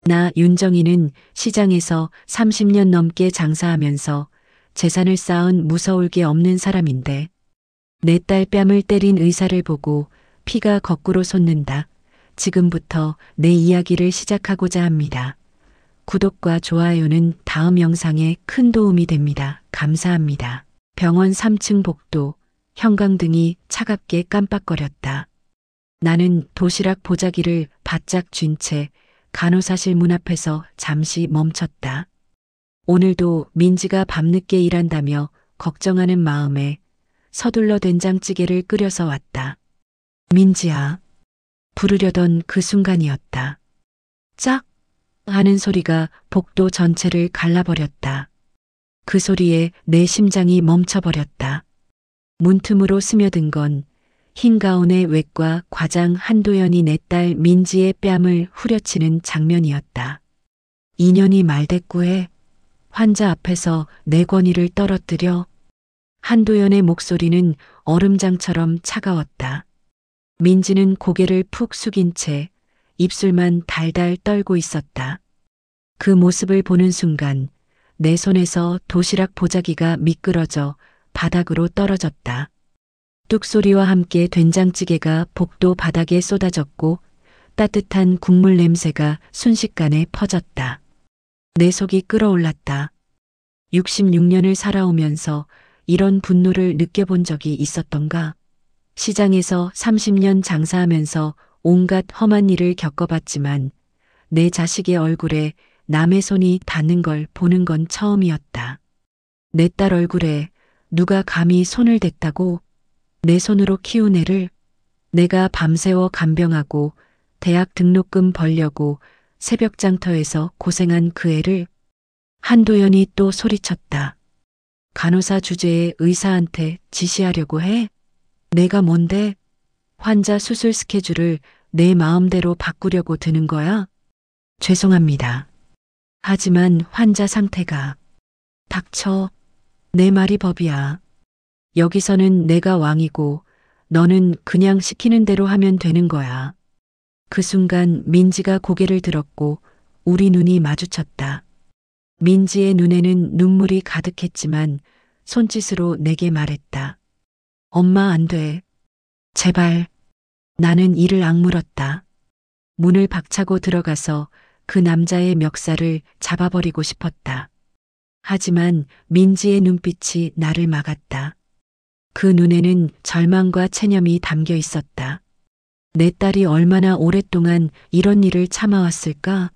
나 윤정이는 시장에서 30년 넘게 장사하면서 재산을 쌓은 무서울 게 없는 사람인데 내 딸 뺨을 때린 의사를 보고 피가 거꾸로 솟는다. 지금부터 내 이야기를 시작하고자 합니다. 구독과 좋아요는 다음 영상에 큰 도움이 됩니다. 감사합니다. 병원 3층 복도, 형광등이 차갑게 깜빡거렸다. 나는 도시락 보자기를 바짝 쥔 채 간호사실 문 앞에서 잠시 멈췄다. 오늘도 민지가 밤늦게 일한다며 걱정하는 마음에 서둘러 된장찌개를 끓여서 왔다. 민지야. 부르려던 그 순간이었다. 짝! 하는 소리가 복도 전체를 갈라버렸다. 그 소리에 내 심장이 멈춰버렸다. 문틈으로 스며든 건 흰 가운의 외과 과장 한도연이 내 딸 민지의 뺨을 후려치는 장면이었다. 2년이 말대꾸에 환자 앞에서 내 권위를 떨어뜨려. 한도연의 목소리는 얼음장처럼 차가웠다. 민지는 고개를 푹 숙인 채 입술만 달달 떨고 있었다. 그 모습을 보는 순간 내 손에서 도시락 보자기가 미끄러져 바닥으로 떨어졌다. 뚝소리와 함께 된장찌개가 복도 바닥에 쏟아졌고 따뜻한 국물 냄새가 순식간에 퍼졌다. 내 속이 끓어올랐다. 66년을 살아오면서 이런 분노를 느껴본 적이 있었던가? 시장에서 30년 장사하면서 온갖 험한 일을 겪어봤지만 내 자식의 얼굴에 남의 손이 닿는 걸 보는 건 처음이었다. 내 딸 얼굴에 누가 감히 손을 댔다고? 내 손으로 키운 애를 내가 밤새워 간병하고 대학 등록금 벌려고 새벽 장터에서 고생한 그 애를. 한도연이 또 소리쳤다. 간호사 주제에 의사한테 지시하려고 해? 내가 뭔데? 환자 수술 스케줄을 내 마음대로 바꾸려고 드는 거야? 죄송합니다. 하지만 환자 상태가. 닥쳐. 내 말이 법이야. 여기서는 내가 왕이고 너는 그냥 시키는 대로 하면 되는 거야. 그 순간 민지가 고개를 들었고 우리 눈이 마주쳤다. 민지의 눈에는 눈물이 가득했지만 손짓으로 내게 말했다. 엄마 안 돼. 제발. 나는 이를 악물었다. 문을 박차고 들어가서 그 남자의 멱살을 잡아버리고 싶었다. 하지만 민지의 눈빛이 나를 막았다. 그 눈에는 절망과 체념이 담겨 있었다. 내 딸이 얼마나 오랫동안 이런 일을 참아왔을까?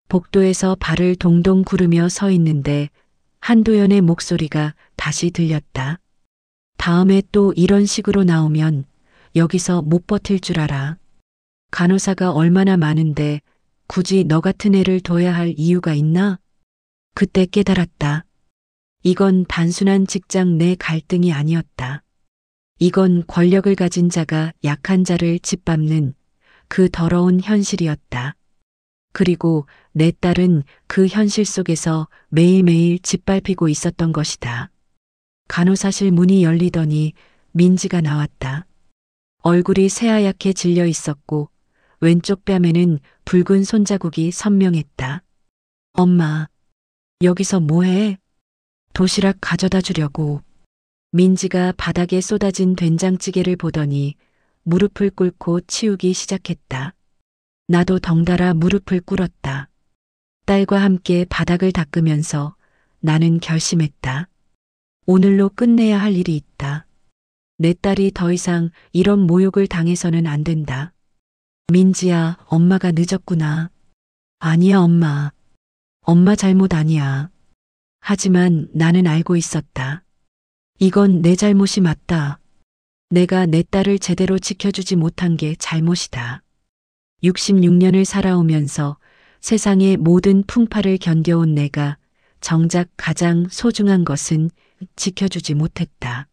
복도에서 발을 동동 구르며 서 있는데 한도연의 목소리가 다시 들렸다. 다음에 또 이런 식으로 나오면 여기서 못 버틸 줄 알아. 간호사가 얼마나 많은데 굳이 너 같은 애를 둬야 할 이유가 있나? 그때 깨달았다. 이건 단순한 직장 내 갈등이 아니었다. 이건 권력을 가진 자가 약한 자를 짓밟는 그 더러운 현실이었다. 그리고 내 딸은 그 현실 속에서 매일매일 짓밟히고 있었던 것이다. 간호사실 문이 열리더니 민지가 나왔다. 얼굴이 새하얗게 질려 있었고 왼쪽 뺨에는 붉은 손자국이 선명했다. 엄마, 여기서 뭐해? 도시락 가져다 주려고. 민지가 바닥에 쏟아진 된장찌개를 보더니 무릎을 꿇고 치우기 시작했다. 나도 덩달아 무릎을 꿇었다. 딸과 함께 바닥을 닦으면서 나는 결심했다. 오늘로 끝내야 할 일이 있다. 내 딸이 더 이상 이런 모욕을 당해서는 안 된다. 민지야, 엄마가 늦었구나. 아니야, 엄마. 엄마 잘못 아니야. 하지만 나는 알고 있었다. 이건 내 잘못이 맞다. 내가 내 딸을 제대로 지켜주지 못한 게 잘못이다. 66년을 살아오면서 세상의 모든 풍파를 견뎌온 내가 정작 가장 소중한 것은 지켜주지 못했다.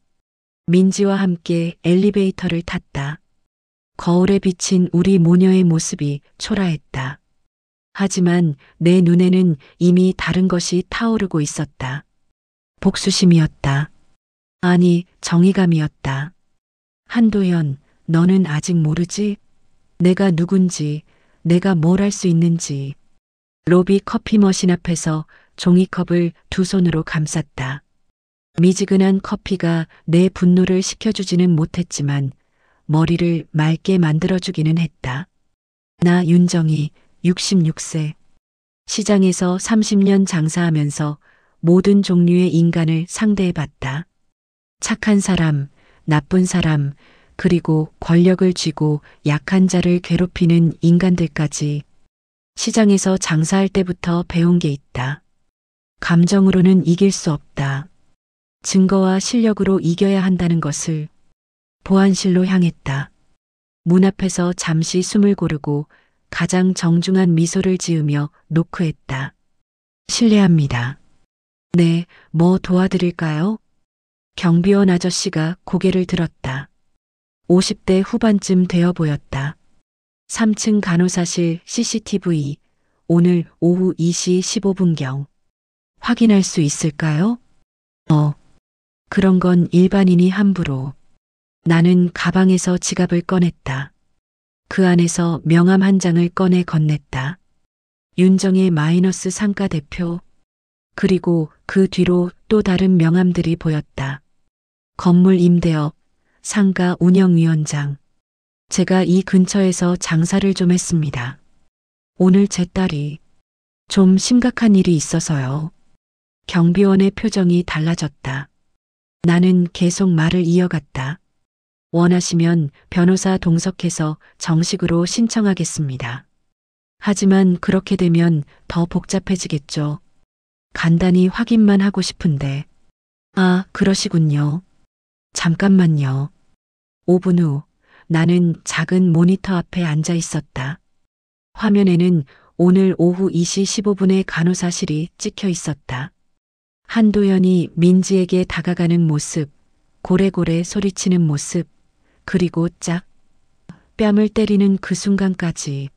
민지와 함께 엘리베이터를 탔다. 거울에 비친 우리 모녀의 모습이 초라했다. 하지만 내 눈에는 이미 다른 것이 타오르고 있었다. 복수심이었다. 아니, 정의감이었다. 한도연, 너는 아직 모르지? 내가 누군지, 내가 뭘 할 수 있는지. 로비 커피 머신 앞에서 종이컵을 두 손으로 감쌌다. 미지근한 커피가 내 분노를 식혀주지는 못했지만 머리를 맑게 만들어주기는 했다. 나 윤정이 66세. 시장에서 30년 장사하면서 모든 종류의 인간을 상대해봤다. 착한 사람, 나쁜 사람, 그리고 권력을 쥐고 약한 자를 괴롭히는 인간들까지 시장에서 장사할 때부터 배운 게 있다. 감정으로는 이길 수 없다. 증거와 실력으로 이겨야 한다는 것을. 보안실로 향했다. 문 앞에서 잠시 숨을 고르고 가장 정중한 미소를 지으며 노크했다. 실례합니다. 네, 뭐 도와드릴까요? 경비원 아저씨가 고개를 들었다. 50대 후반쯤 되어 보였다. 3층 간호사실 CCTV 오늘 오후 2시 15분경. 확인할 수 있을까요? 그런 건 일반인이 함부로. 나는 가방에서 지갑을 꺼냈다. 그 안에서 명함 한 장을 꺼내 건넸다. 윤정의 마이너스 상가 대표. 그리고 그 뒤로 또 다른 명함들이 보였다. 건물 임대업, 상가 운영위원장. 제가 이 근처에서 장사를 좀 했습니다. 오늘 제 딸이 좀 심각한 일이 있어서요. 경비원의 표정이 달라졌다. 나는 계속 말을 이어갔다. 원하시면 변호사 동석해서 정식으로 신청하겠습니다. 하지만 그렇게 되면 더 복잡해지겠죠. 간단히 확인만 하고 싶은데. 아, 그러시군요. 잠깐만요. 5분 후 나는 작은 모니터 앞에 앉아 있었다. 화면에는 오늘 오후 2시 15분에 간호사실이 찍혀 있었다. 한도연이 민지에게 다가가는 모습, 고래고래 소리치는 모습, 그리고 짝 뺨을 때리는 그 순간까지.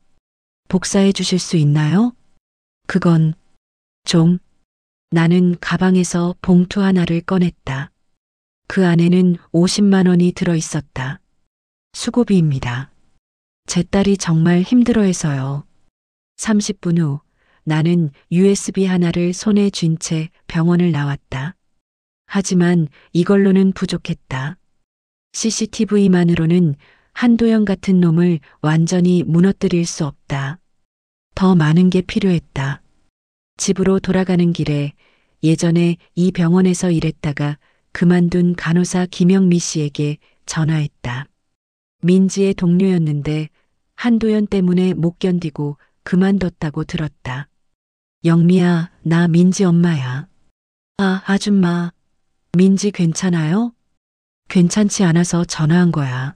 복사해 주실 수 있나요? 그건 좀. 나는 가방에서 봉투 하나를 꺼냈다. 그 안에는 50만 원이 들어 있었다. 수고비입니다. 제 딸이 정말 힘들어해서요. 30분 후 나는 USB 하나를 손에 쥔 채 병원을 나왔다. 하지만 이걸로는 부족했다. CCTV만으로는 한도연 같은 놈을 완전히 무너뜨릴 수 없다. 더 많은 게 필요했다. 집으로 돌아가는 길에 예전에 이 병원에서 일했다가 그만둔 간호사 김영미 씨에게 전화했다. 민지의 동료였는데 한도연 때문에 못 견디고 그만뒀다고 들었다. 영미야, 나 민지 엄마야. 아, 아줌마. 민지 괜찮아요? 괜찮지 않아서 전화한 거야.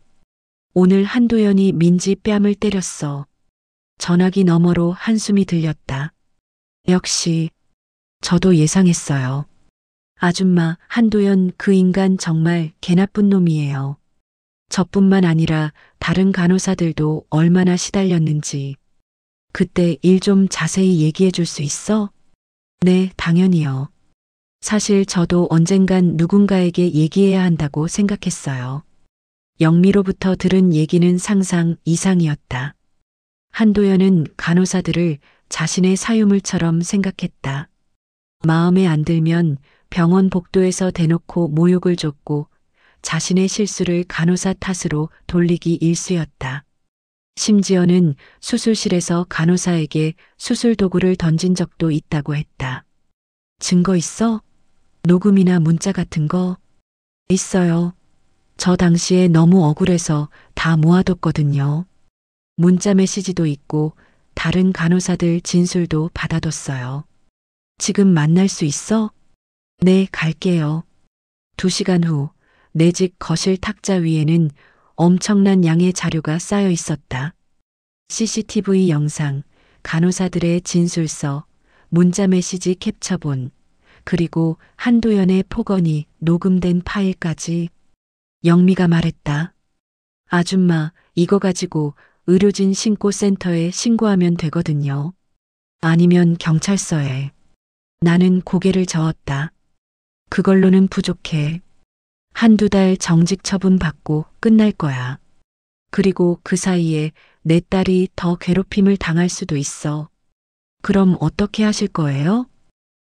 오늘 한도연이 민지 뺨을 때렸어. 전화기 너머로 한숨이 들렸다. 역시 저도 예상했어요. 아줌마, 한도연 그 인간 정말 개나쁜 놈이에요. 저뿐만 아니라 다른 간호사들도 얼마나 시달렸는지. 그때 일 좀 자세히 얘기해 줄 수 있어? 네, 당연히요. 사실 저도 언젠간 누군가에게 얘기해야 한다고 생각했어요. 영미로부터 들은 얘기는 상상 이상이었다. 한도연은 간호사들을 자신의 사유물처럼 생각했다. 마음에 안 들면 병원 복도에서 대놓고 모욕을 줬고 자신의 실수를 간호사 탓으로 돌리기 일쑤였다. 심지어는 수술실에서 간호사에게 수술 도구를 던진 적도 있다고 했다. 증거 있어? 녹음이나 문자 같은 거? 있어요. 저 당시에 너무 억울해서 다 모아뒀거든요. 문자 메시지도 있고 다른 간호사들 진술도 받아뒀어요. 지금 만날 수 있어? 네, 갈게요. 2시간 후 내 집 거실 탁자 위에는 엄청난 양의 자료가 쌓여 있었다. CCTV 영상, 간호사들의 진술서, 문자 메시지 캡처본, 그리고 한도연의 폭언이 녹음된 파일까지. 영미가 말했다. 아줌마, 이거 가지고 의료진 신고센터에 신고하면 되거든요. 아니면 경찰서에. 나는 고개를 저었다. 그걸로는 부족해. 한두 달 정직 처분 받고 끝날 거야. 그리고 그 사이에 내 딸이 더 괴롭힘을 당할 수도 있어. 그럼 어떻게 하실 거예요?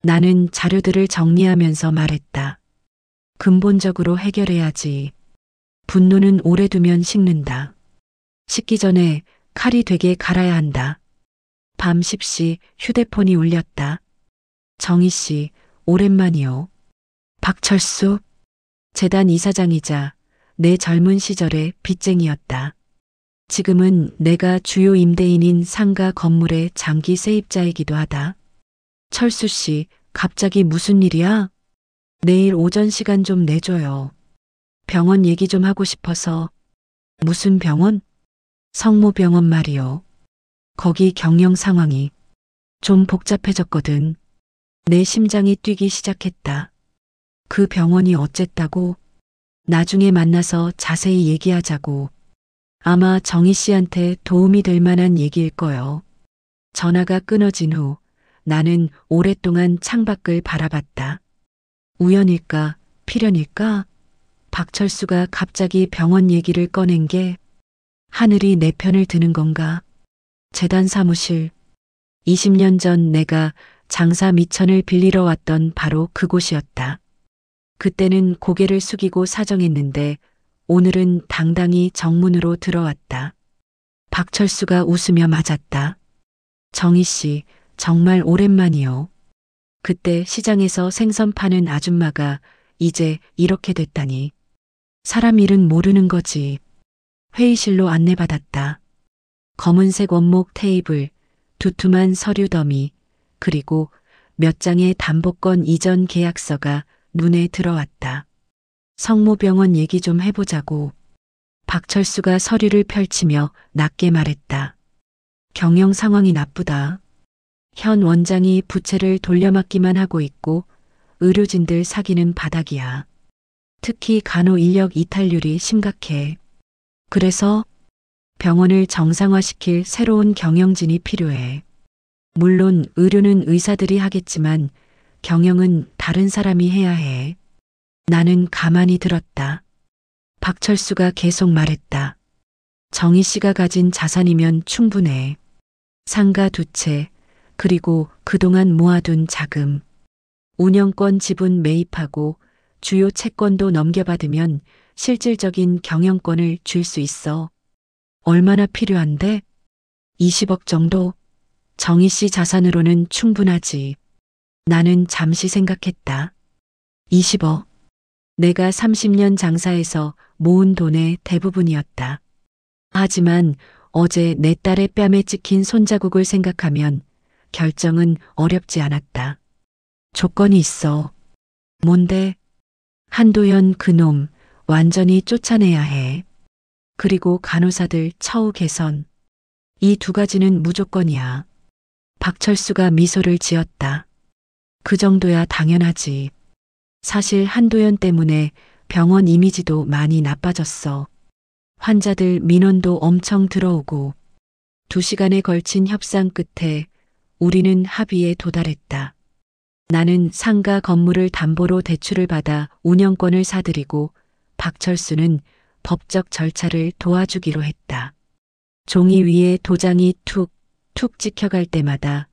나는 자료들을 정리하면서 말했다. 근본적으로 해결해야지. 분노는 오래 두면 식는다. 식기 전에 칼이 되게 갈아야 한다. 밤 10시 휴대폰이 울렸다. 정희 씨, 오랜만이요. 박철수, 재단 이사장이자 내 젊은 시절의 빚쟁이였다. 지금은 내가 주요 임대인인 상가 건물의 장기 세입자이기도 하다. 철수 씨, 갑자기 무슨 일이야? 내일 오전 시간 좀 내줘요. 병원 얘기 좀 하고 싶어서. 무슨 병원? 성모병원 말이요. 거기 경영 상황이 좀 복잡해졌거든. 내 심장이 뛰기 시작했다. 그 병원이 어쨌다고? 나중에 만나서 자세히 얘기하자고. 아마 정희 씨한테 도움이 될 만한 얘기일 거요. 전화가 끊어진 후 나는 오랫동안 창밖을 바라봤다. 우연일까? 필연일까? 박철수가 갑자기 병원 얘기를 꺼낸 게 하늘이 내 편을 드는 건가? 재단 사무실. 20년 전 내가 장사 미천을 빌리러 왔던 바로 그곳이었다. 그때는 고개를 숙이고 사정했는데 오늘은 당당히 정문으로 들어왔다. 박철수가 웃으며 맞았다. 정희 씨, 정말 오랜만이요. 그때 시장에서 생선 파는 아줌마가 이제 이렇게 됐다니. 사람 일은 모르는 거지. 회의실로 안내받았다. 검은색 원목 테이블, 두툼한 서류 더미, 그리고 몇 장의 담보권 이전 계약서가 눈에 들어왔다. 성모병원 얘기 좀 해보자고. 박철수가 서류를 펼치며 낮게 말했다. 경영 상황이 나쁘다. 현 원장이 부채를 돌려막기만 하고 있고 의료진들 사기는 바닥이야. 특히 간호 인력 이탈률이 심각해. 그래서 병원을 정상화시킬 새로운 경영진이 필요해. 물론 의료는 의사들이 하겠지만 경영은 다른 사람이 해야 해. 나는 가만히 들었다. 박철수가 계속 말했다. 정희 씨가 가진 자산이면 충분해. 상가 2채, 그리고 그동안 모아둔 자금. 운영권 지분 매입하고 주요 채권도 넘겨받으면 실질적인 경영권을 줄 수 있어. 얼마나 필요한데? 20억 정도? 정희 씨 자산으로는 충분하지. 나는 잠시 생각했다. 20억. 내가 30년 장사해서 모은 돈의 대부분이었다. 하지만 어제 내 딸의 뺨에 찍힌 손자국을 생각하면 결정은 어렵지 않았다. 조건이 있어. 뭔데? 한도현 그놈 완전히 쫓아내야 해. 그리고 간호사들 처우 개선. 이 2가지는 무조건이야. 박철수가 미소를 지었다. 그 정도야 당연하지. 사실 한도현 때문에 병원 이미지도 많이 나빠졌어. 환자들 민원도 엄청 들어오고 2시간에 걸친 협상 끝에 우리는 합의에 도달했다. 나는 상가 건물을 담보로 대출을 받아 운영권을 사들이고 박철수는 법적 절차를 도와주기로 했다. 종이 위에 도장이 툭, 툭 찍혀갈 때마다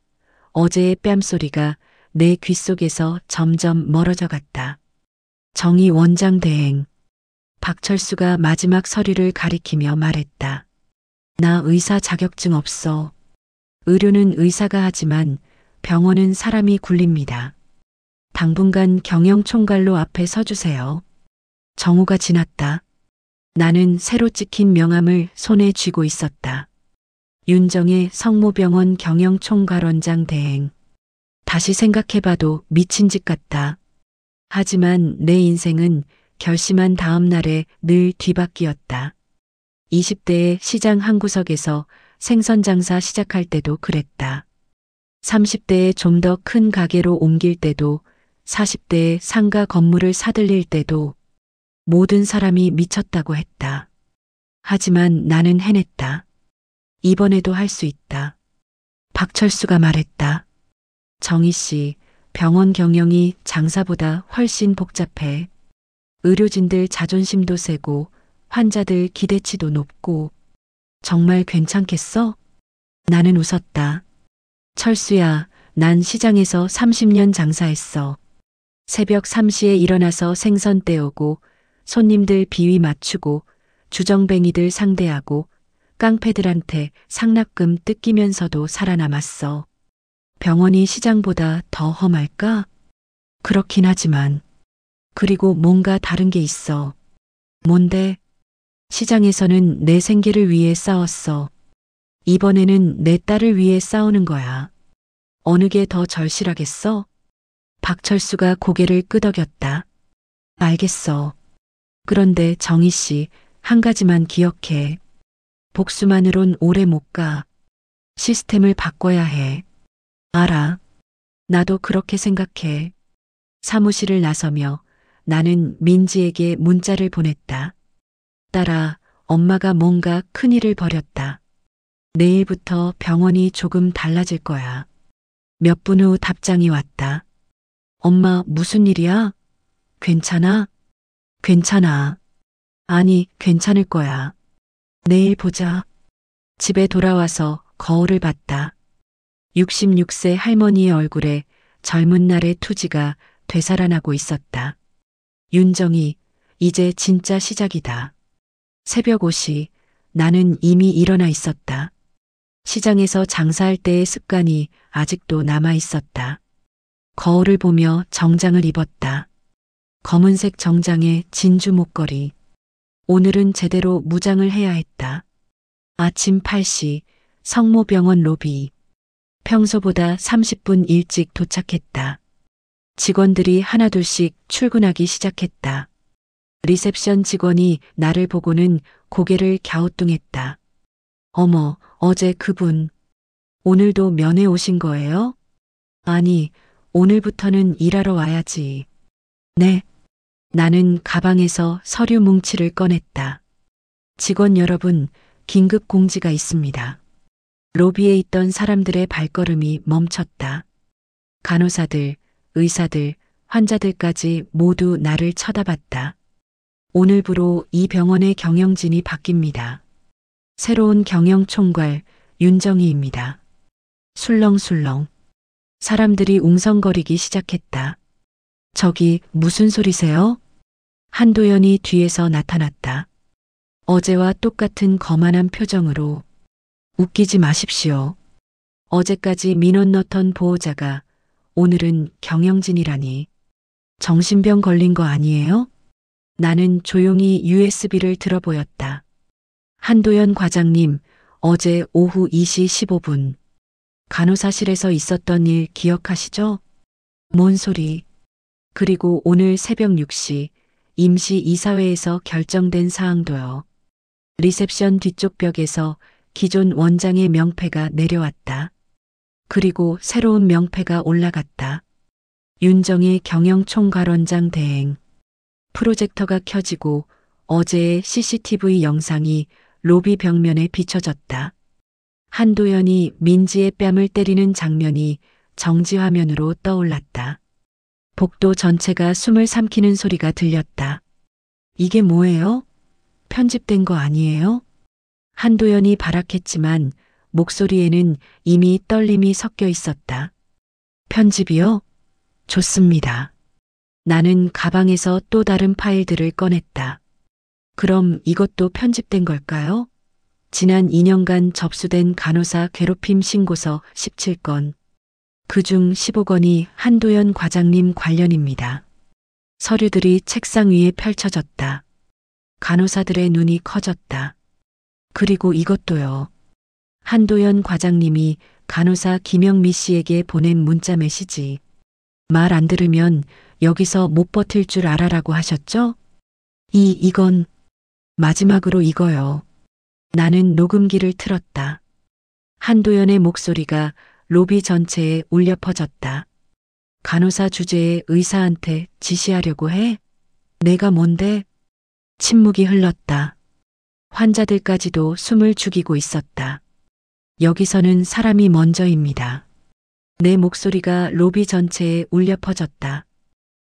어제의 뺨소리가 내 귓속에서 점점 멀어져 갔다. 정희 원장 대행. 박철수가 마지막 서류를 가리키며 말했다. 나 의사 자격증 없어. 의료는 의사가 하지만 병원은 사람이 굴립니다. 당분간 경영총괄로 앞에 서주세요. 정오가 지났다. 나는 새로 찍힌 명함을 손에 쥐고 있었다. 윤정의 성모병원 경영총괄원장 대행. 다시 생각해봐도 미친 짓 같다. 하지만 내 인생은 결심한 다음 날에 늘 뒤바뀌었다. 20대의 시장 한 구석에서 생선 장사 시작할 때도 그랬다. 30대에 좀 더 큰 가게로 옮길 때도, 40대에 상가 건물을 사들릴 때도 모든 사람이 미쳤다고 했다. 하지만 나는 해냈다. 이번에도 할 수 있다. 박철수가 말했다. 정희 씨, 병원 경영이 장사보다 훨씬 복잡해. 의료진들 자존심도 세고 환자들 기대치도 높고. 정말 괜찮겠어? 나는 웃었다. 철수야, 난 시장에서 30년 장사했어. 새벽 3시에 일어나서 생선 떼오고 손님들 비위 맞추고 주정뱅이들 상대하고 깡패들한테 상납금 뜯기면서도 살아남았어. 병원이 시장보다 더 험할까? 그렇긴 하지만. 그리고 뭔가 다른 게 있어. 뭔데? 시장에서는 내 생계를 위해 싸웠어. 이번에는 내 딸을 위해 싸우는 거야. 어느 게 더 절실하겠어? 박철수가 고개를 끄덕였다. 알겠어. 그런데 정희 씨, 한 가지만 기억해. 복수만으론 오래 못 가. 시스템을 바꿔야 해. 알아. 나도 그렇게 생각해. 사무실을 나서며 나는 민지에게 문자를 보냈다. 딸아, 엄마가 뭔가 큰일을 벌였다. 내일부터 병원이 조금 달라질 거야. 몇 분 후 답장이 왔다. 엄마, 무슨 일이야? 괜찮아? 괜찮아. 아니, 괜찮을 거야. 내일 보자. 집에 돌아와서 거울을 봤다. 66세 할머니의 얼굴에 젊은 날의 투지가 되살아나고 있었다. 윤정이, 이제 진짜 시작이다. 새벽 5시, 나는 이미 일어나 있었다. 시장에서 장사할 때의 습관이 아직도 남아 있었다. 거울을 보며 정장을 입었다. 검은색 정장에 진주 목걸이. 오늘은 제대로 무장을 해야 했다. 아침 8시 성모병원 로비. 평소보다 30분 일찍 도착했다. 직원들이 하나둘씩 출근하기 시작했다. 리셉션 직원이 나를 보고는 고개를 갸우뚱했다. 어머, 어제 그분. 오늘도 면회 오신 거예요? 아니, 오늘부터는 일하러 와야지. 네. 나는 가방에서 서류 뭉치를 꺼냈다. 직원 여러분, 긴급 공지가 있습니다. 로비에 있던 사람들의 발걸음이 멈췄다. 간호사들, 의사들, 환자들까지 모두 나를 쳐다봤다. 오늘부로 이 병원의 경영진이 바뀝니다. 새로운 경영총괄 윤정희입니다. 술렁술렁. 사람들이 웅성거리기 시작했다. 저기 무슨 소리세요? 한도연이 뒤에서 나타났다. 어제와 똑같은 거만한 표정으로. 웃기지 마십시오. 어제까지 민원 넣던 보호자가 오늘은 경영진이라니. 정신병 걸린 거 아니에요? 나는 조용히 USB를 들어보였다. 한도연 과장님, 어제 오후 2시 15분. 간호사실에서 있었던 일 기억하시죠? 뭔 소리. 그리고 오늘 새벽 6시 임시 이사회에서 결정된 사항도요. 리셉션 뒤쪽 벽에서 기존 원장의 명패가 내려왔다. 그리고 새로운 명패가 올라갔다. 윤정희 경영총괄원장 대행. 프로젝터가 켜지고 어제의 CCTV 영상이 로비 벽면에 비춰졌다. 한도연이 민지의 뺨을 때리는 장면이 정지화면으로 떠올랐다. 복도 전체가 숨을 삼키는 소리가 들렸다. 이게 뭐예요? 편집된 거 아니에요? 한도연이 발악했지만 목소리에는 이미 떨림이 섞여 있었다. 편집이요? 좋습니다. 나는 가방에서 또 다른 파일들을 꺼냈다. 그럼 이것도 편집된 걸까요? 지난 2년간 접수된 간호사 괴롭힘 신고서 17건. 그중 15건이 한도연 과장님 관련입니다. 서류들이 책상 위에 펼쳐졌다. 간호사들의 눈이 커졌다. 그리고 이것도요. 한도연 과장님이 간호사 김영미 씨에게 보낸 문자 메시지. 말 안 들으면 여기서 못 버틸 줄 알아라고 하셨죠? 이건 마지막으로 이거요. 나는 녹음기를 틀었다. 한도연의 목소리가 로비 전체에 울려 퍼졌다. 간호사 주제에 의사한테 지시하려고 해? 내가 뭔데? 침묵이 흘렀다. 환자들까지도 숨을 죽이고 있었다. 여기서는 사람이 먼저입니다. 내 목소리가 로비 전체에 울려 퍼졌다.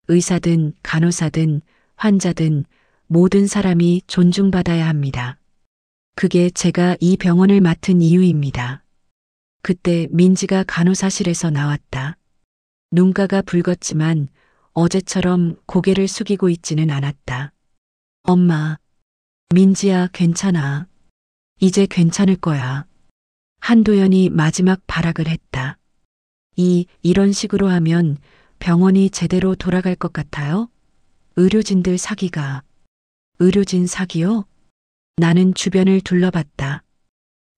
의사든 간호사든 환자든 모든 사람이 존중받아야 합니다. 그게 제가 이 병원을 맡은 이유입니다. 그때 민지가 간호사실에서 나왔다. 눈가가 붉었지만 어제처럼 고개를 숙이고 있지는 않았다. 엄마, 민지야, 괜찮아. 이제 괜찮을 거야. 한도연이 마지막 발악을 했다. 이런 식으로 하면 병원이 제대로 돌아갈 것 같아요? 의료진들 사기가. 의료진 사기요? 나는 주변을 둘러봤다.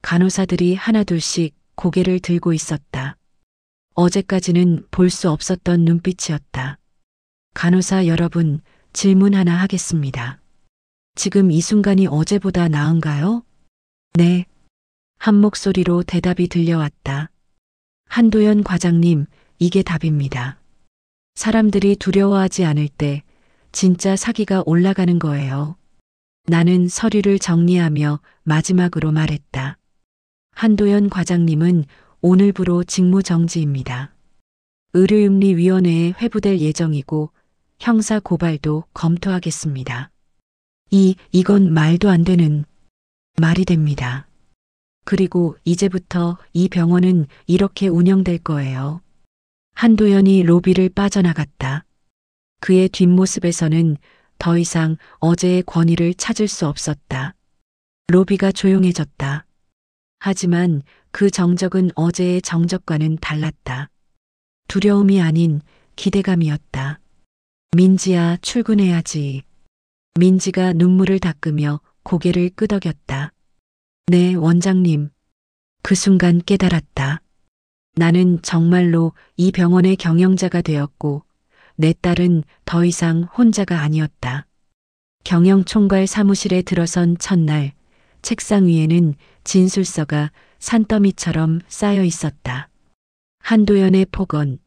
간호사들이 하나둘씩 고개를 들고 있었다. 어제까지는 볼 수 없었던 눈빛이었다. 간호사 여러분, 질문 하나 하겠습니다. 지금 이 순간이 어제보다 나은가요? 네. 한 목소리로 대답이 들려왔다. 한도연 과장님, 이게 답입니다. 사람들이 두려워하지 않을 때 진짜 사기가 올라가는 거예요. 나는 서류를 정리하며 마지막으로 말했다. 한도연 과장님은 오늘부로 직무정지입니다. 의료윤리위원회에 회부될 예정이고 형사 고발도 검토하겠습니다. 이건 말도 안 되는 말이 됩니다. 그리고 이제부터 이 병원은 이렇게 운영될 거예요. 한도연이 로비를 빠져나갔다. 그의 뒷모습에서는 더 이상 어제의 권위를 찾을 수 없었다. 로비가 조용해졌다. 하지만 그 정적은 어제의 정적과는 달랐다. 두려움이 아닌 기대감이었다. 민지야, 출근해야지. 민지가 눈물을 닦으며 고개를 끄덕였다. 네, 원장님. 그 순간 깨달았다. 나는 정말로 이 병원의 경영자가 되었고 내 딸은 더 이상 혼자가 아니었다. 경영총괄 사무실에 들어선 첫날 책상 위에는 진술서가 산더미처럼 쌓여 있었다. 한도연의 폭언,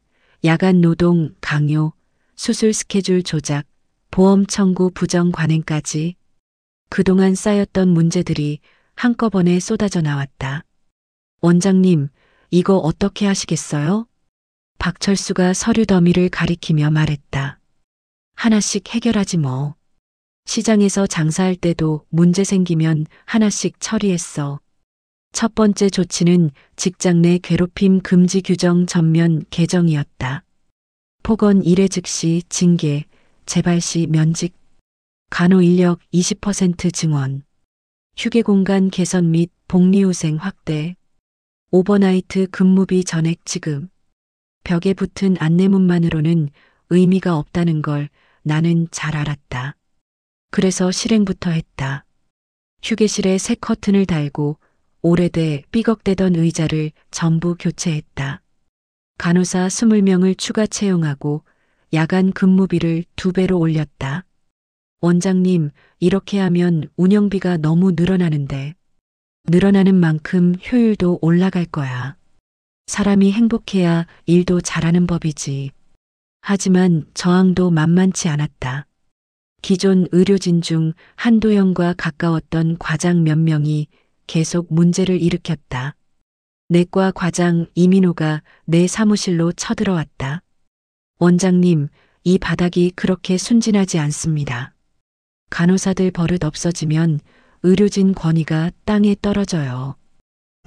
야간 노동 강요, 수술 스케줄 조작, 보험 청구 부정 관행까지 그동안 쌓였던 문제들이 한꺼번에 쏟아져 나왔다. 원장님, 이거 어떻게 하시겠어요? 박철수가 서류 더미를 가리키며 말했다. 하나씩 해결하지 뭐. 시장에서 장사할 때도 문제 생기면 하나씩 처리했어. 첫 번째 조치는 직장 내 괴롭힘 금지 규정 전면 개정이었다. 폭언 1회 즉시 징계, 재발 시 면직, 간호 인력 20% 증원, 휴게 공간 개선 및 복리후생 확대, 오버나이트 근무비 전액 지급. 벽에 붙은 안내문만으로는 의미가 없다는 걸 나는 잘 알았다. 그래서 실행부터 했다. 휴게실에 새 커튼을 달고 오래돼 삐걱대던 의자를 전부 교체했다. 간호사 20명을 추가 채용하고 야간 근무비를 2배로 올렸다. 원장님, 이렇게 하면 운영비가 너무 늘어나는데. 늘어나는 만큼 효율도 올라갈 거야. 사람이 행복해야 일도 잘하는 법이지. 하지만 저항도 만만치 않았다. 기존 의료진 중 한도연과 가까웠던 과장 몇 명이 계속 문제를 일으켰다. 내과 과장 이민호가 내 사무실로 쳐들어왔다. 원장님, 이 바닥이 그렇게 순진하지 않습니다. 간호사들 버릇 없어지면 의료진 권위가 땅에 떨어져요.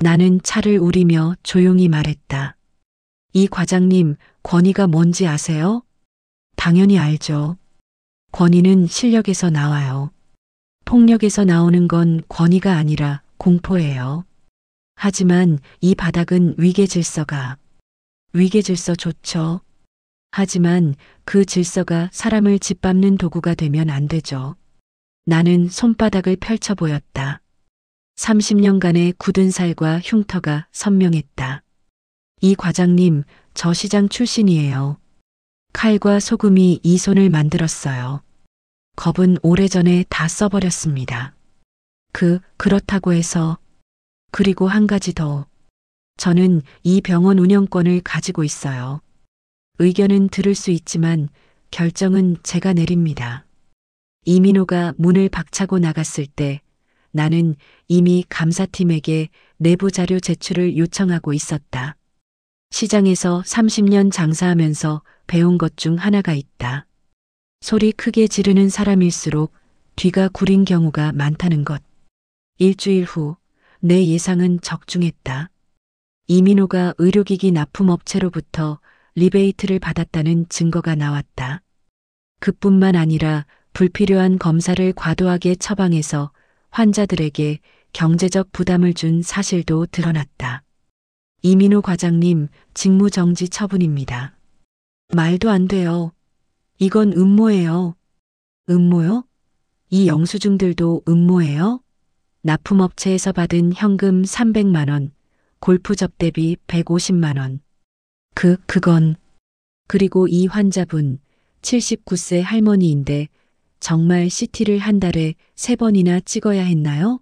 나는 차를 우리며 조용히 말했다. 이 과장님, 권위가 뭔지 아세요? 당연히 알죠. 권위는 실력에서 나와요. 폭력에서 나오는 건 권위가 아니라 공포예요. 하지만 이 바닥은 위계 질서가. 위계 질서 좋죠. 하지만 그 질서가 사람을 짓밟는 도구가 되면 안 되죠. 나는 손바닥을 펼쳐 보였다. 30년간의 굳은 살과 흉터가 선명했다. 이 과장님, 저 시장 출신이에요. 칼과 소금이 이 손을 만들었어요. 겁은 오래전에 다 써버렸습니다. 그렇다고 해서. 그리고 한 가지 더. 저는 이 병원 운영권을 가지고 있어요. 의견은 들을 수 있지만 결정은 제가 내립니다. 이민호가 문을 박차고 나갔을 때 나는 이미 감사팀에게 내부 자료 제출을 요청하고 있었다. 시장에서 30년 장사하면서 배운 것 중 하나가 있다. 소리 크게 지르는 사람일수록 뒤가 구린 경우가 많다는 것. 일주일 후 내 예상은 적중했다. 이민호가 의료기기 납품업체로부터 리베이트를 받았다는 증거가 나왔다. 그뿐만 아니라 불필요한 검사를 과도하게 처방해서 환자들에게 경제적 부담을 준 사실도 드러났다. 이민호 과장님 직무정지 처분입니다. 말도 안 돼요. 이건 음모예요. 음모요? 이 영수증들도 음모예요? 납품업체에서 받은 현금 300만 원, 골프 접대비 150만 원. 그건. 그리고 이 환자분 79세 할머니인데 정말 CT를 한 달에 3번이나 찍어야 했나요?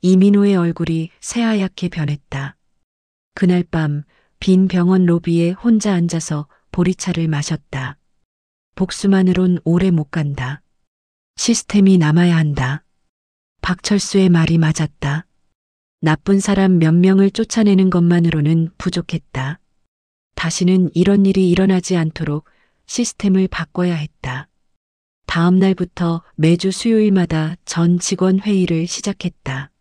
이민호의 얼굴이 새하얗게 변했다. 그날 밤 빈 병원 로비에 혼자 앉아서 보리차를 마셨다. 복수만으론 오래 못 간다. 시스템이 남아야 한다. 박철수의 말이 맞았다. 나쁜 사람 몇 명을 쫓아내는 것만으로는 부족했다. 다시는 이런 일이 일어나지 않도록 시스템을 바꿔야 했다. 다음 날부터 매주 수요일마다 전 직원 회의를 시작했다.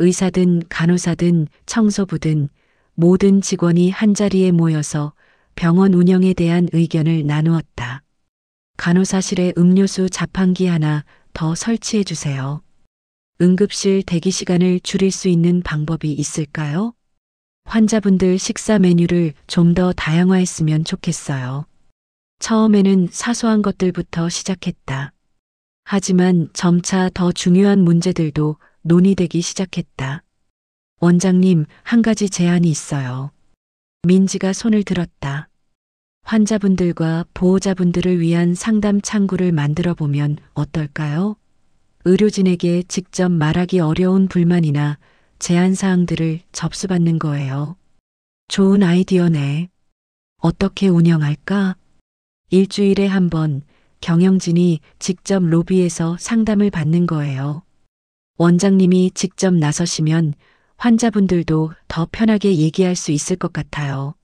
의사든 간호사든 청소부든 모든 직원이 한자리에 모여서 병원 운영에 대한 의견을 나누었다. 간호사실에 음료수 자판기 하나 더 설치해 주세요. 응급실 대기 시간을 줄일 수 있는 방법이 있을까요? 환자분들 식사 메뉴를 좀 더 다양화했으면 좋겠어요. 처음에는 사소한 것들부터 시작했다. 하지만 점차 더 중요한 문제들도 논의되기 시작했다. 원장님, 한 가지 제안이 있어요. 민지가 손을 들었다. 환자분들과 보호자분들을 위한 상담 창구를 만들어 보면 어떨까요? 의료진에게 직접 말하기 어려운 불만이나 제안 사항들을 접수받는 거예요. 좋은 아이디어네. 어떻게 운영할까? 일주일에 한 번 경영진이 직접 로비에서 상담을 받는 거예요. 원장님이 직접 나서시면 환자분들도 더 편하게 얘기할 수 있을 것 같아요.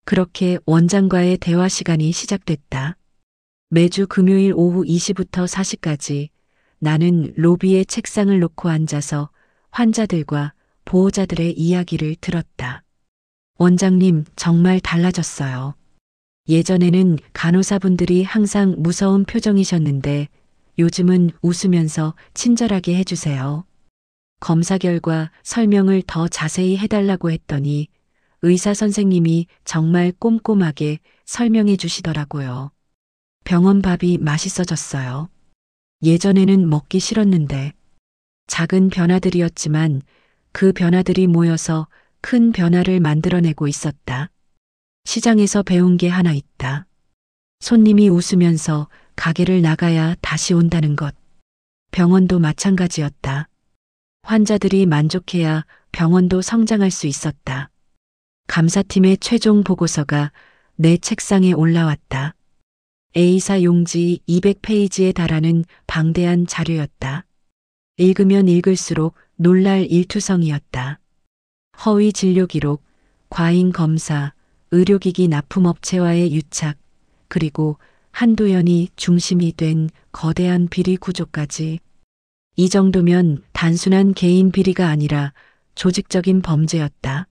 그렇게 원장과의 대화 시간이 시작됐다. 매주 금요일 오후 2시부터 4시까지 나는 로비에 책상을 놓고 앉아서 환자들과 보호자들의 이야기를 들었다. 원장님, 정말 달라졌어요. 예전에는 간호사분들이 항상 무서운 표정이셨는데 요즘은 웃으면서 친절하게 해주세요. 검사 결과 설명을 더 자세히 해달라고 했더니 의사 선생님이 정말 꼼꼼하게 설명해 주시더라고요. 병원 밥이 맛있어졌어요. 예전에는 먹기 싫었는데 작은 변화들이었지만 그 변화들이 모여서 큰 변화를 만들어내고 있었다. 시장에서 배운 게 하나 있다. 손님이 웃으면서 가게를 나가야 다시 온다는 것. 병원도 마찬가지였다. 환자들이 만족해야 병원도 성장할 수 있었다. 감사팀의 최종 보고서가 내 책상에 올라왔다. A사 용지 200페이지에 달하는 방대한 자료였다. 읽으면 읽을수록 놀랄 일투성이었다. 허위 진료 기록, 과잉 검사, 의료기기 납품업체와의 유착, 그리고 한도연이 중심이 된 거대한 비리 구조까지. 이 정도면 단순한 개인 비리가 아니라 조직적인 범죄였다.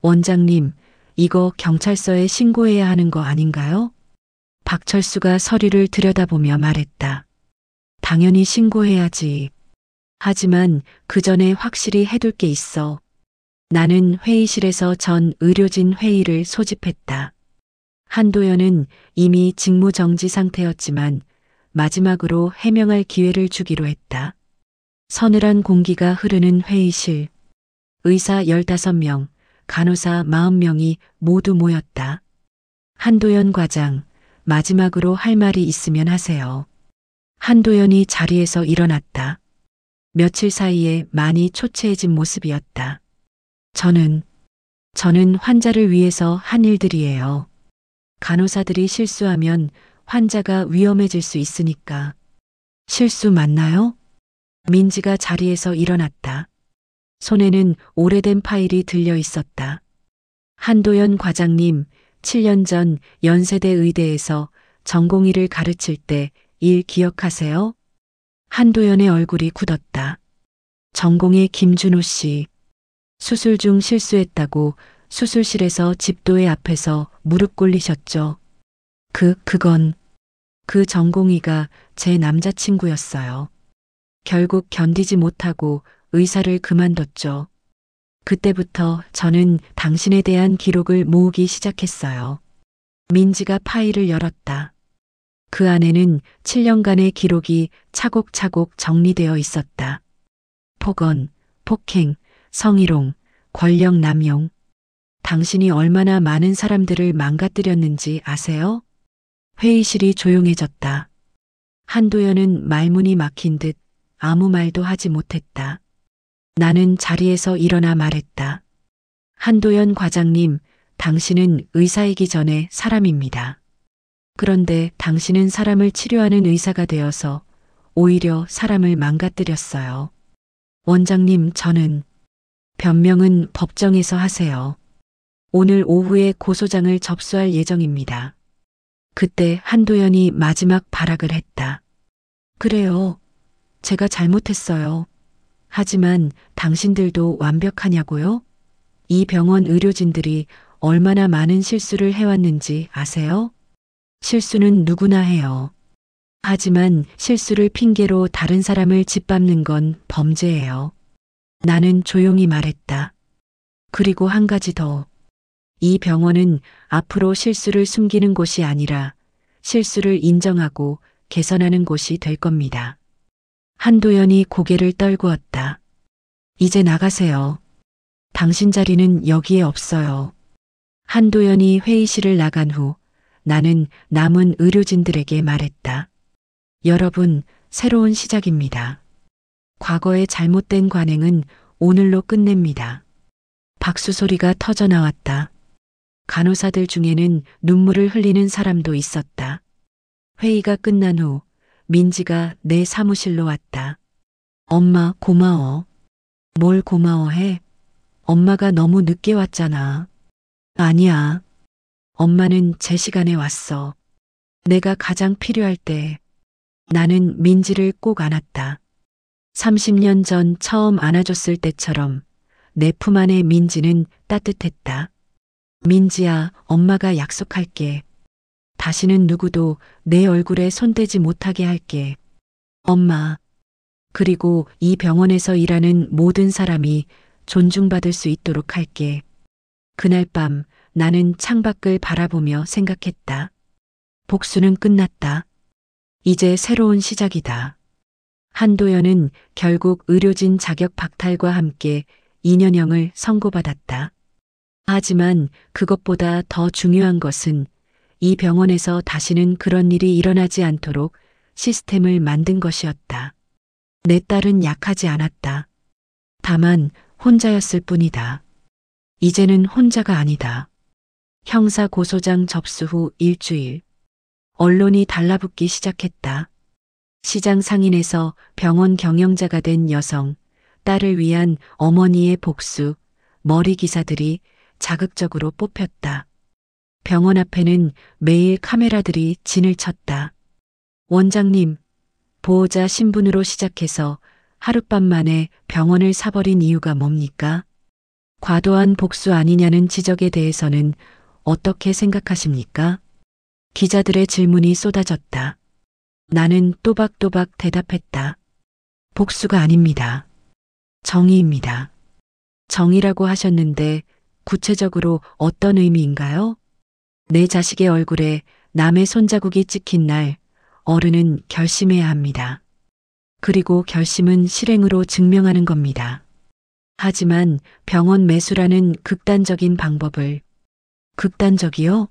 원장님, 이거 경찰서에 신고해야 하는 거 아닌가요? 박철수가 서류를 들여다보며 말했다. 당연히 신고해야지. 하지만 그 전에 확실히 해둘 게 있어. 나는 회의실에서 전 의료진 회의를 소집했다. 한도연은 이미 직무정지 상태였지만 마지막으로 해명할 기회를 주기로 했다. 서늘한 공기가 흐르는 회의실. 의사 15명, 간호사 40명이 모두 모였다. 한도연 과장, 마지막으로 할 말이 있으면 하세요. 한도연이 자리에서 일어났다. 며칠 사이에 많이 초췌해진 모습이었다. 저는 환자를 위해서 한 일들이에요. 간호사들이 실수하면 환자가 위험해질 수 있으니까. 실수 맞나요? 민지가 자리에서 일어났다. 손에는 오래된 파일이 들려 있었다. 한도연 과장님, 7년 전 연세대 의대에서 전공의를 가르칠 때 일 기억하세요? 한도연의 얼굴이 굳었다. 전공의 김준호 씨. 수술 중 실수했다고 수술실에서 집도의 앞에서 무릎 꿇리셨죠. 그건 그 전공의가 제 남자친구였어요. 결국 견디지 못하고 의사를 그만뒀죠. 그때부터 저는 당신에 대한 기록을 모으기 시작했어요. 민지가 파일을 열었다. 그 안에는 7년간의 기록이 차곡차곡 정리되어 있었다. 폭언, 폭행, 성희롱, 권력 남용. 당신이 얼마나 많은 사람들을 망가뜨렸는지 아세요? 회의실이 조용해졌다. 한도연은 말문이 막힌 듯 아무 말도 하지 못했다. 나는 자리에서 일어나 말했다. 한도연 과장님, 당신은 의사이기 전에 사람입니다. 그런데 당신은 사람을 치료하는 의사가 되어서 오히려 사람을 망가뜨렸어요. 원장님, 저는 변명은 법정에서 하세요. 오늘 오후에 고소장을 접수할 예정입니다. 그때 한도연이 마지막 발악을 했다. 그래요. 제가 잘못했어요. 하지만 당신들도 완벽하냐고요? 이 병원 의료진들이 얼마나 많은 실수를 해왔는지 아세요? 실수는 누구나 해요. 하지만 실수를 핑계로 다른 사람을 짓밟는 건 범죄예요. 나는 조용히 말했다. 그리고 한 가지 더. 이 병원은 앞으로 실수를 숨기는 곳이 아니라 실수를 인정하고 개선하는 곳이 될 겁니다. 한도연이 고개를 떨구었다. 이제 나가세요. 당신 자리는 여기에 없어요. 한도연이 회의실을 나간 후 나는 남은 의료진들에게 말했다. 여러분, 새로운 시작입니다. 과거의 잘못된 관행은 오늘로 끝냅니다. 박수 소리가 터져 나왔다. 간호사들 중에는 눈물을 흘리는 사람도 있었다. 회의가 끝난 후 민지가 내 사무실로 왔다. 엄마, 고마워. 뭘 고마워해? 엄마가 너무 늦게 왔잖아. 아니야. 엄마는 제 시간에 왔어. 내가 가장 필요할 때. 나는 민지를 꼭 안았다. 30년 전 처음 안아줬을 때처럼 내 품 안의 민지는 따뜻했다. 민지야, 엄마가 약속할게. 다시는 누구도 내 얼굴에 손대지 못하게 할게. 엄마. 그리고 이 병원에서 일하는 모든 사람이 존중받을 수 있도록 할게. 그날 밤 나는 창밖을 바라보며 생각했다. 복수는 끝났다. 이제 새로운 시작이다. 한도연은 결국 의료진 자격 박탈과 함께 2년형을 선고받았다. 하지만 그것보다 더 중요한 것은 이 병원에서 다시는 그런 일이 일어나지 않도록 시스템을 만든 것이었다. 내 딸은 약하지 않았다. 다만 혼자였을 뿐이다. 이제는 혼자가 아니다. 형사 고소장 접수 후 일주일. 언론이 달라붙기 시작했다. 시장 상인에서 병원 경영자가 된 여성, 딸을 위한 어머니의 복수, 머리 기사들이 자극적으로 뽑혔다. 병원 앞에는 매일 카메라들이 진을 쳤다. 원장님, 보호자 신분으로 시작해서 하룻밤 만에 병원을 사버린 이유가 뭡니까? 과도한 복수 아니냐는 지적에 대해서는 어떻게 생각하십니까? 기자들의 질문이 쏟아졌다. 나는 또박또박 대답했다. 복수가 아닙니다. 정의입니다. 정의라고 하셨는데 구체적으로 어떤 의미인가요? 내 자식의 얼굴에 남의 손자국이 찍힌 날 어른은 결심해야 합니다. 그리고 결심은 실행으로 증명하는 겁니다. 하지만 병원 매수라는 극단적인 방법을 극단적이요?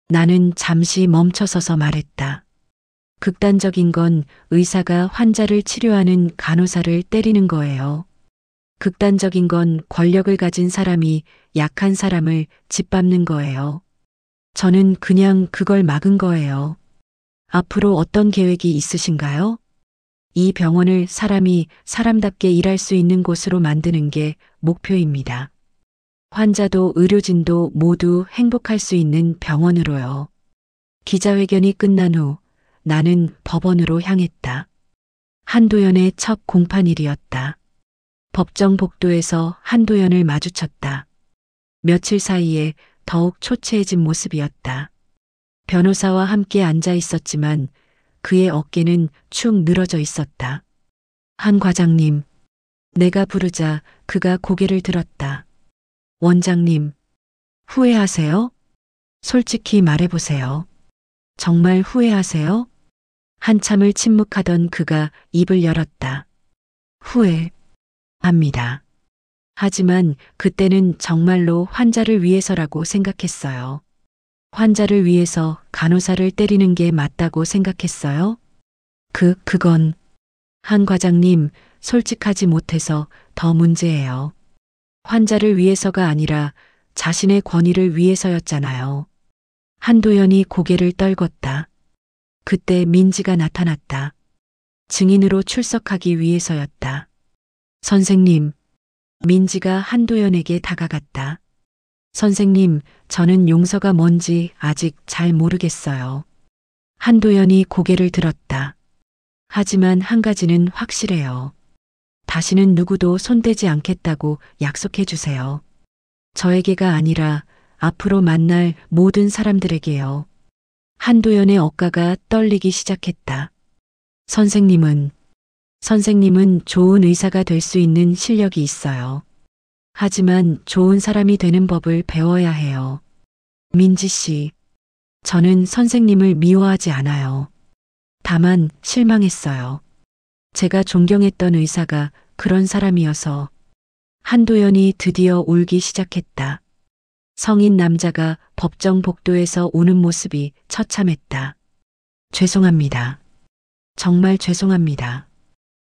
나는 잠시 멈춰서서 말했다. 극단적인 건 의사가 환자를 치료하는 간호사를 때리는 거예요. 극단적인 건 권력을 가진 사람이 약한 사람을 짓밟는 거예요. 저는 그냥 그걸 막은 거예요. 앞으로 어떤 계획이 있으신가요? 이 병원을 사람이 사람답게 일할 수 있는 곳으로 만드는 게 목표입니다. 환자도 의료진도 모두 행복할 수 있는 병원으로요. 기자회견이 끝난 후 나는 법원으로 향했다. 한도연의 첫 공판일이었다. 법정 복도에서 한도연을 마주쳤다. 며칠 사이에 더욱 초췌해진 모습이었다. 변호사와 함께 앉아 있었지만 그의 어깨는 축 늘어져 있었다. 한 과장님, 내가 부르자 그가 고개를 들었다. 원장님, 후회하세요? 솔직히 말해보세요. 정말 후회하세요? 한참을 침묵하던 그가 입을 열었다. 후회합니다. 하지만 그때는 정말로 환자를 위해서라고 생각했어요. 환자를 위해서 간호사를 때리는 게 맞다고 생각했어요? 그건 한 과장님, 솔직하지 못해서 더 문제예요. 환자를 위해서가 아니라 자신의 권위를 위해서였잖아요. 한도연이 고개를 떨궜다. 그때 민지가 나타났다. 증인으로 출석하기 위해서였다. 선생님, 민지가 한도연에게 다가갔다. 선생님, 저는 용서가 뭔지 아직 잘 모르겠어요. 한도연이 고개를 들었다. 하지만 한 가지는 확실해요. 다시는 누구도 손대지 않겠다고 약속해 주세요. 저에게가 아니라 앞으로 만날 모든 사람들에게요. 한도연의 어깨가 떨리기 시작했다. 선생님은 좋은 의사가 될 수 있는 실력이 있어요. 하지만 좋은 사람이 되는 법을 배워야 해요. 민지 씨, 저는 선생님을 미워하지 않아요. 다만 실망했어요. 제가 존경했던 의사가 그런 사람이어서. 한도연이 드디어 울기 시작했다. 성인 남자가 법정 복도에서 우는 모습이 처참했다. 죄송합니다. 정말 죄송합니다.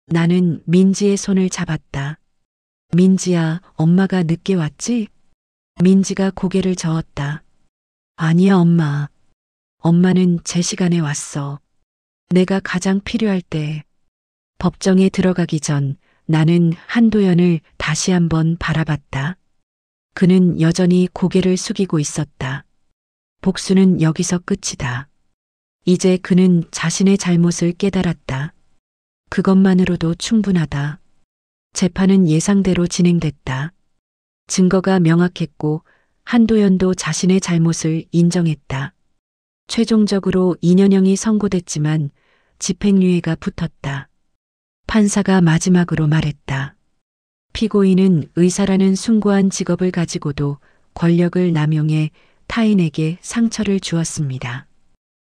나는 민지의 손을 잡았다. 민지야, 엄마가 늦게 왔지? 민지가 고개를 저었다. 아니야, 엄마. 엄마는 제 시간에 왔어. 내가 가장 필요할 때. 법정에 들어가기 전 나는 한도연을 다시 한번 바라봤다. 그는 여전히 고개를 숙이고 있었다. 복수는 여기서 끝이다. 이제 그는 자신의 잘못을 깨달았다. 그것만으로도 충분하다. 재판은 예상대로 진행됐다. 증거가 명확했고 한도연도 자신의 잘못을 인정했다. 최종적으로 2년형이 선고됐지만 집행유예가 붙었다. 판사가 마지막으로 말했다. 피고인은 의사라는 숭고한 직업을 가지고도 권력을 남용해 타인에게 상처를 주었습니다.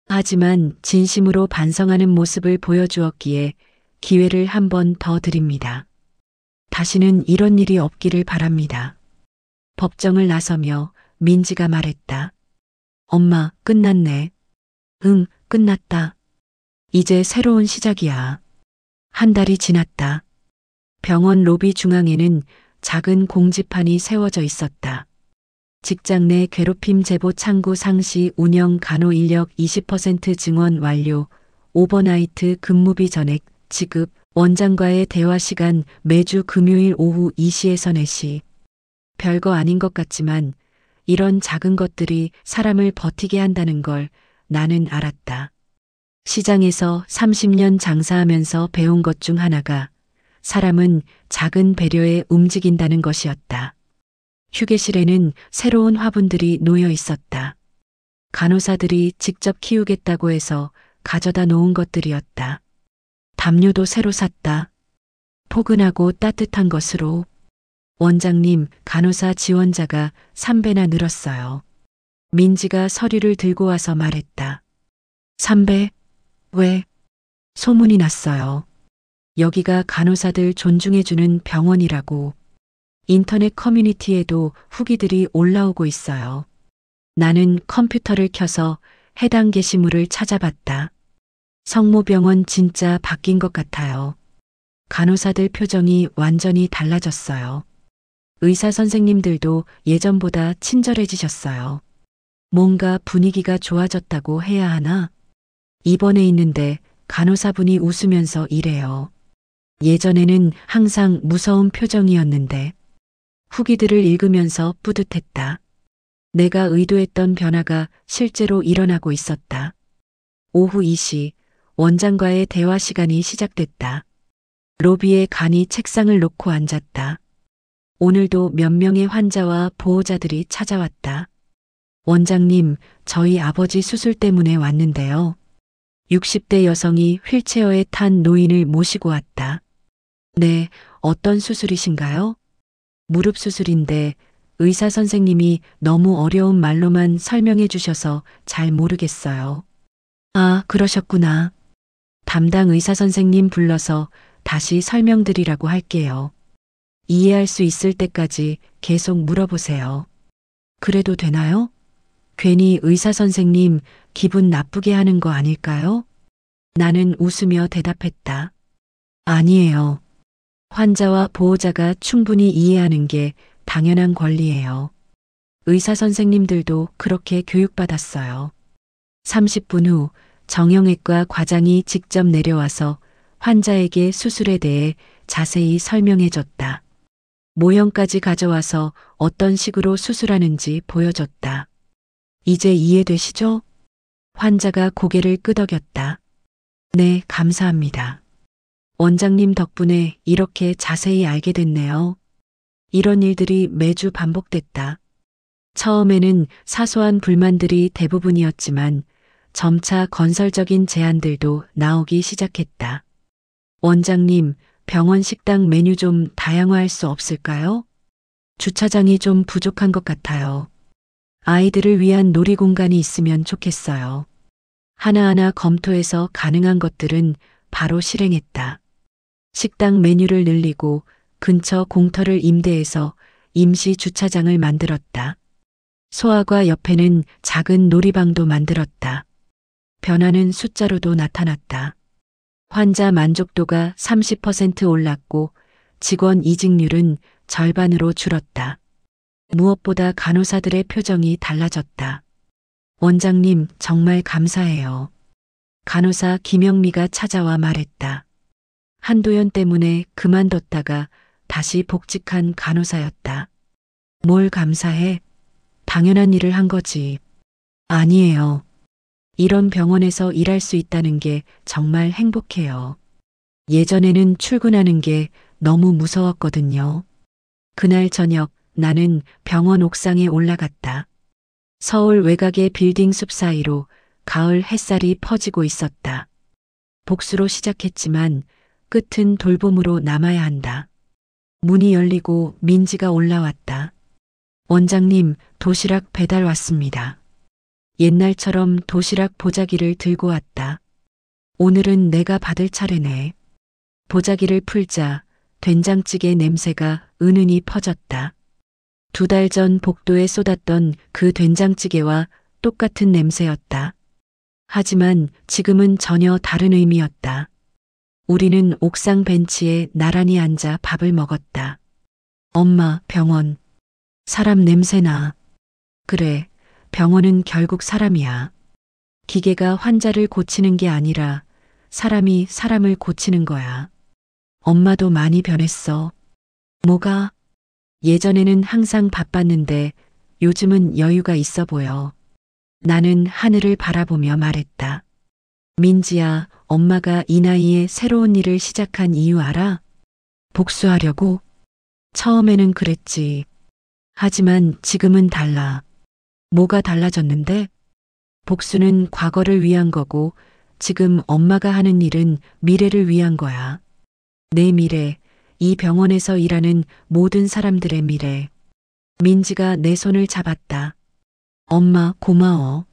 하지만 진심으로 반성하는 모습을 보여주었기에 기회를 한 번 더 드립니다. 다시는 이런 일이 없기를 바랍니다. 법정을 나서며 민지가 말했다. 엄마, 끝났네. 응, 끝났다. 이제 새로운 시작이야. 한 달이 지났다. 병원 로비 중앙에는 작은 공지판이 세워져 있었다. 직장 내 괴롭힘 제보 창구 상시 운영 간호 인력 20% 증원 완료, 오버나이트 근무비 전액 지급, 원장과의 대화 시간 매주 금요일 오후 2시에서 4시. 별거 아닌 것 같지만 이런 작은 것들이 사람을 버티게 한다는 걸 나는 알았다. 시장에서 30년 장사하면서 배운 것 중 하나가 사람은 작은 배려에 움직인다는 것이었다. 휴게실에는 새로운 화분들이 놓여 있었다. 간호사들이 직접 키우겠다고 해서 가져다 놓은 것들이었다. 담요도 새로 샀다. 포근하고 따뜻한 것으로. 원장님, 간호사 지원자가 3배나 늘었어요. 민지가 서류를 들고 와서 말했다. 3배? 왜? 소문이 났어요. 여기가 간호사들 존중해주는 병원이라고. 인터넷 커뮤니티에도 후기들이 올라오고 있어요. 나는 컴퓨터를 켜서 해당 게시물을 찾아봤다. 성모병원 진짜 바뀐 것 같아요. 간호사들 표정이 완전히 달라졌어요. 의사 선생님들도 예전보다 친절해지셨어요. 뭔가 분위기가 좋아졌다고 해야 하나? 입원해 있는데 간호사분이 웃으면서 이래요. 예전에는 항상 무서운 표정이었는데. 후기들을 읽으면서 뿌듯했다. 내가 의도했던 변화가 실제로 일어나고 있었다. 오후 2시 원장과의 대화 시간이 시작됐다. 로비에 간이 책상을 놓고 앉았다. 오늘도 몇 명의 환자와 보호자들이 찾아왔다. 원장님, 저희 아버지 수술 때문에 왔는데요. 60대 여성이 휠체어에 탄 노인을 모시고 왔다. 네, 어떤 수술이신가요? 무릎 수술인데 의사 선생님이 너무 어려운 말로만 설명해 주셔서 잘 모르겠어요. 아, 그러셨구나. 담당 의사 선생님 불러서 다시 설명드리라고 할게요. 이해할 수 있을 때까지 계속 물어보세요. 그래도 되나요? 괜히 의사 선생님 기분 나쁘게 하는 거 아닐까요? 나는 웃으며 대답했다. 아니에요. 환자와 보호자가 충분히 이해하는 게 당연한 권리예요. 의사 선생님들도 그렇게 교육받았어요. 30분 후 정형외과 과장이 직접 내려와서 환자에게 수술에 대해 자세히 설명해 줬다. 모형까지 가져와서 어떤 식으로 수술하는지 보여줬다. 이제 이해되시죠? 환자가 고개를 끄덕였다. 네, 감사합니다. 원장님 덕분에 이렇게 자세히 알게 됐네요. 이런 일들이 매주 반복됐다. 처음에는 사소한 불만들이 대부분이었지만 점차 건설적인 제안들도 나오기 시작했다. 원장님, 병원 식당 메뉴 좀 다양화할 수 없을까요? 주차장이 좀 부족한 것 같아요. 아이들을 위한 놀이 공간이 있으면 좋겠어요. 하나하나 검토해서 가능한 것들은 바로 실행했다. 식당 메뉴를 늘리고 근처 공터를 임대해서 임시 주차장을 만들었다. 소아과 옆에는 작은 놀이방도 만들었다. 변화는 숫자로도 나타났다. 환자 만족도가 30% 올랐고 직원 이직률은 절반으로 줄었다. 무엇보다 간호사들의 표정이 달라졌다. 원장님, 정말 감사해요. 간호사 김영미가 찾아와 말했다. 한도연 때문에 그만뒀다가 다시 복직한 간호사였다. 뭘 감사해? 당연한 일을 한 거지. 아니에요. 이런 병원에서 일할 수 있다는 게 정말 행복해요. 예전에는 출근하는 게 너무 무서웠거든요. 그날 저녁 나는 병원 옥상에 올라갔다. 서울 외곽의 빌딩 숲 사이로 가을 햇살이 퍼지고 있었다. 복수로 시작했지만 끝은 돌봄으로 남아야 한다. 문이 열리고 민지가 올라왔다. 원장님, 도시락 배달 왔습니다. 옛날처럼 도시락 보자기를 들고 왔다. 오늘은 내가 받을 차례네. 보자기를 풀자 된장찌개 냄새가 은은히 퍼졌다. 2달 전 복도에 쏟았던 그 된장찌개와 똑같은 냄새였다. 하지만 지금은 전혀 다른 의미였다. 우리는 옥상 벤치에 나란히 앉아 밥을 먹었다. 엄마, 병원. 사람 냄새나. 그래, 병원은 결국 사람이야. 기계가 환자를 고치는 게 아니라 사람이 사람을 고치는 거야. 엄마도 많이 변했어. 뭐가? 예전에는 항상 바빴는데 요즘은 여유가 있어 보여. 나는 하늘을 바라보며 말했다. 민지야, 엄마가 이 나이에 새로운 일을 시작한 이유 알아? 복수하려고? 처음에는 그랬지. 하지만 지금은 달라. 뭐가 달라졌는데? 복수는 과거를 위한 거고 지금 엄마가 하는 일은 미래를 위한 거야. 내 미래, 이 병원에서 일하는 모든 사람들의 미래. 민지가 내 손을 잡았다. 엄마, 고마워.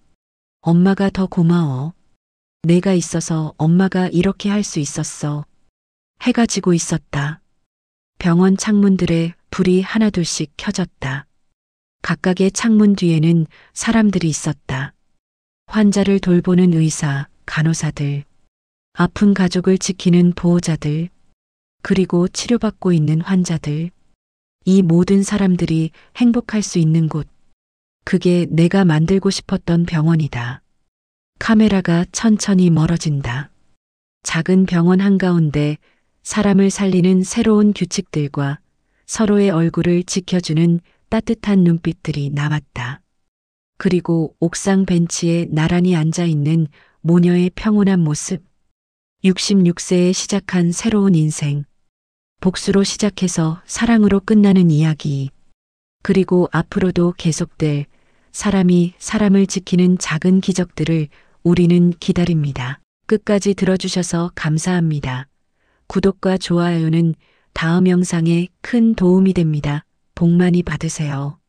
엄마가 더 고마워. 내가 있어서 엄마가 이렇게 할 수 있었어. 해가 지고 있었다. 병원 창문들에 불이 하나둘씩 켜졌다. 각각의 창문 뒤에는 사람들이 있었다. 환자를 돌보는 의사, 간호사들, 아픈 가족을 지키는 보호자들, 그리고 치료받고 있는 환자들. 이 모든 사람들이 행복할 수 있는 곳. 그게 내가 만들고 싶었던 병원이다. 카메라가 천천히 멀어진다. 작은 병원 한가운데 사람을 살리는 새로운 규칙들과 서로의 얼굴을 지켜주는 따뜻한 눈빛들이 남았다. 그리고 옥상 벤치에 나란히 앉아 있는 모녀의 평온한 모습. 66세에 시작한 새로운 인생. 복수로 시작해서 사랑으로 끝나는 이야기. 그리고 앞으로도 계속될 사람이 사람을 지키는 작은 기적들을 우리는 기다립니다. 끝까지 들어주셔서 감사합니다. 구독과 좋아요는 다음 영상에 큰 도움이 됩니다. 복 많이 받으세요.